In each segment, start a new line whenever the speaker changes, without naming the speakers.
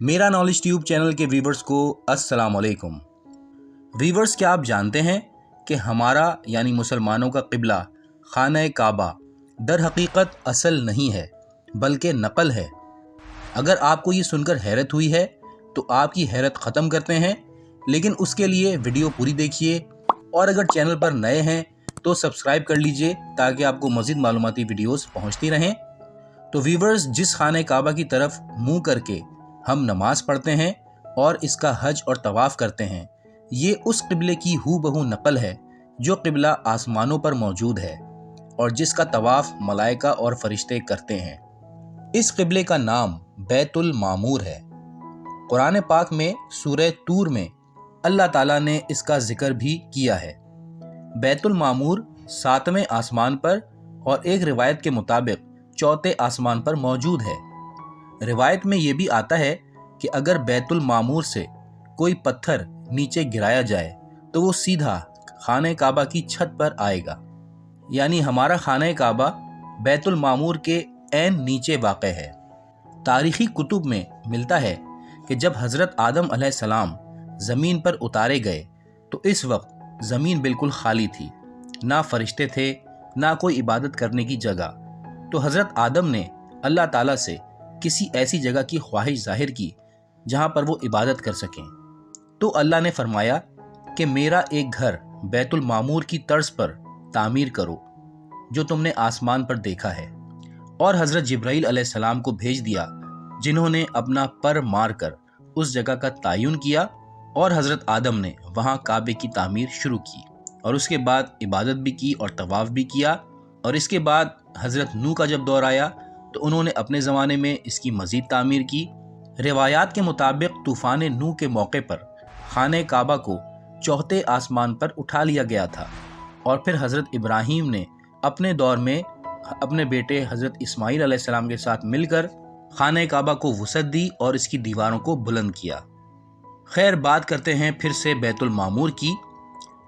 मेरा knowledge tube channel के viewers को अस्सलाम वालेकुम। व्यूवर्स, क्या आप जानते हैं कि हमारा यानी मुसलमानों का क़िबला खाना काबा दर हकीकत असल नहीं है बल्कि नकल है। अगर आपको ये सुनकर हैरत हुई है तो आपकी हैरत ख़त्म करते हैं, लेकिन उसके लिए वीडियो पूरी देखिए और अगर चैनल पर नए हैं तो सब्सक्राइब कर लीजिए ताकि आपको मज़ीद मालूमाती वीडियोस पहुंचती रहें। तो व्यूवर्स, जिस खाने काबा की तरफ मुंह करके हम नमाज पढ़ते हैं और इसका हज और तवाफ़ करते हैं, ये उस क़िबले की हूबहू नकल है जो क़िबला आसमानों पर मौजूद है और जिसका तवाफ़ मलाइका और फरिश्ते करते हैं। इस क़िबले का नाम बैतुल मामूर है। कुरान पाक में सूरह तूर में अल्लाह ताला ने इसका जिक्र भी किया है। बैतुल मामूर 7वें आसमान पर और एक रिवायत के मुताबिक 4थे आसमान पर मौजूद है। रिवायत में ये भी आता है कि अगर बैतुल मामूर से कोई पत्थर नीचे गिराया जाए तो वो सीधा खाने काबा की छत पर आएगा। यानी हमारा खाने काबा बैतुल मामूर के ऐन नीचे वाक़ है। तारीख़ी कुतुब में मिलता है कि जब हज़रत आदम अलैहिस्सलाम ज़मीन पर उतारे गए तो इस वक्त ज़मीन बिल्कुल खाली थी, ना फरिश्ते थे ना कोई इबादत करने की जगह। तो हज़रत आदम ने अल्लाह ताला से किसी ऐसी जगह की ख्वाहिश जाहिर की जहाँ पर वो इबादत कर सकें। तो अल्लाह ने फरमाया कि मेरा एक घर बैतुल मामूर की तर्ज पर तामीर करो जो तुमने आसमान पर देखा है, और हज़रत जिब्राइल अलैहिस्सलाम को भेज दिया जिन्होंने अपना पर मार कर उस जगह का तयन किया और हज़रत आदम ने वहाँ काबे की तामीर शुरू की और उसके बाद इबादत भी की और तवाफ़ भी किया। और इसके बाद हज़रत नूह का जब दौर आया तो उन्होंने अपने ज़माने में इसकी मज़ीद तामीर की। रिवायात के मुताबिक तूफ़ान नूह के मौके पर खाने काबा को 4थे आसमान पर उठा लिया गया था और फिर हज़रत इब्राहीम ने अपने दौर में अपने बेटे हज़रत इस्माईल अलैहिस्सलाम के साथ मिलकर खाने काबा को वुसअत दी और इसकी दीवारों को बुलंद किया। खैर, बात करते हैं फिर से बैतुल मामूर की।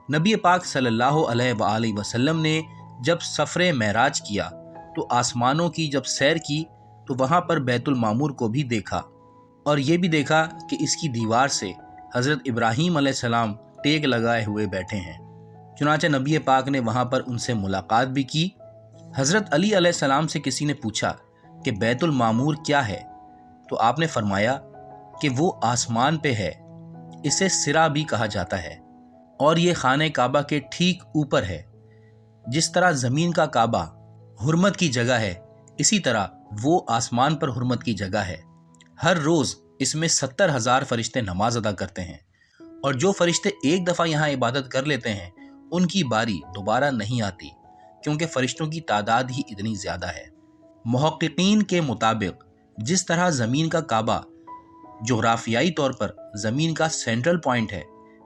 नबी पाक सल्लल्लाहु अलैहि वसल्लम ने जब सफ़रे मेराज किया तो आसमानों की जब सैर की तो वहाँ पर बैतुल मामूर को भी देखा और ये भी देखा कि इसकी दीवार से हज़रत इब्राहीम अलैहिस्सलाम टेक लगाए हुए बैठे हैं। चुनांचे नबी पाक ने वहाँ पर उनसे मुलाकात भी की। हज़रत अली अलैहिस्सलाम से किसी ने पूछा कि बैतुल मामूर क्या है, तो आपने फरमाया कि वो आसमान पे है, इसे सिरा भी कहा जाता है और ये खाने काबा के ठीक ऊपर है। जिस तरह ज़मीन का काबा हुर्मत की जगह है, इसी तरह वो आसमान पर हुर्मत की जगह है। हर रोज़ इसमें 70,000 फरिश्ते नमाज अदा करते हैं और जो फरिश्ते एक दफ़ा यहाँ इबादत कर लेते हैं उनकी बारी दोबारा नहीं आती, क्योंकि फरिश्तों की तादाद ही इतनी ज़्यादा है। मुहक्किकीन के मुताबिक जिस तरह ज़मीन का काबा जोग्राफियाई तौर पर ज़मीन का सेंट्रल पॉइंट है,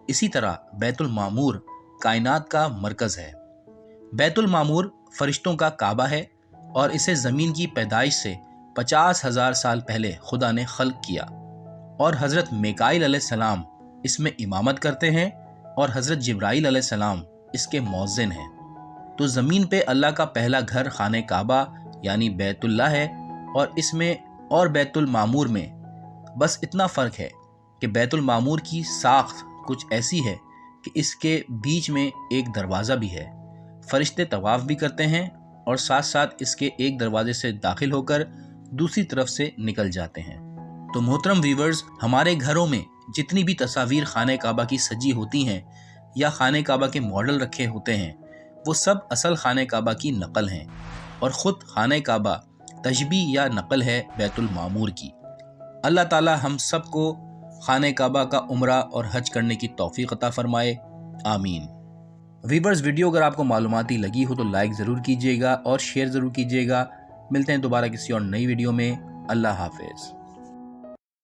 इसी तरह बैतुल मामूर कायनात का मरकज़ है। बैतुल मामूर फरिश्तों का काबा है और इसे ज़मीन की पैदाइश से 50,000 साल पहले खुदा ने खल्क किया और हज़रत मीकाईल अलैहिस्सलाम इसमें इमामत करते हैं और हज़रत जिब्राइल अलैहिस्सलाम इसके मौज़िन हैं। तो ज़मीन पे अल्लाह का पहला घर खाने काबा यानी बैतुल्लाह है और इसमें और बैतुल मामूर में बस इतना फ़र्क है कि बैतुल मामूर की साख्त कुछ ऐसी है कि इसके बीच में एक दरवाज़ा भी है। फरिश्ते तवाफ़ भी करते हैं और साथ साथ इसके एक दरवाजे से दाखिल होकर दूसरी तरफ से निकल जाते हैं। तो मोहतरम व्यूवर्स, हमारे घरों में जितनी भी तस्वीर खाने काबा की सजी होती हैं या खाने काबा के मॉडल रखे होते हैं, वो सब असल खाने काबा की नकल हैं और ख़ुद खाने काबा तशबी या नकल है बैतुल मामूर की। अल्लाह ताला हम सब को खाने काबा का उम्रा और हज करने की तौफीक अता फरमाए, आमीन। व्यूवर्स, वीडियो अगर आपको मालूमाती लगी हो तो लाइक ज़रूर कीजिएगा और शेयर ज़रूर कीजिएगा। मिलते हैं दोबारा किसी और नई वीडियो में। अल्लाह हाफ़िज़।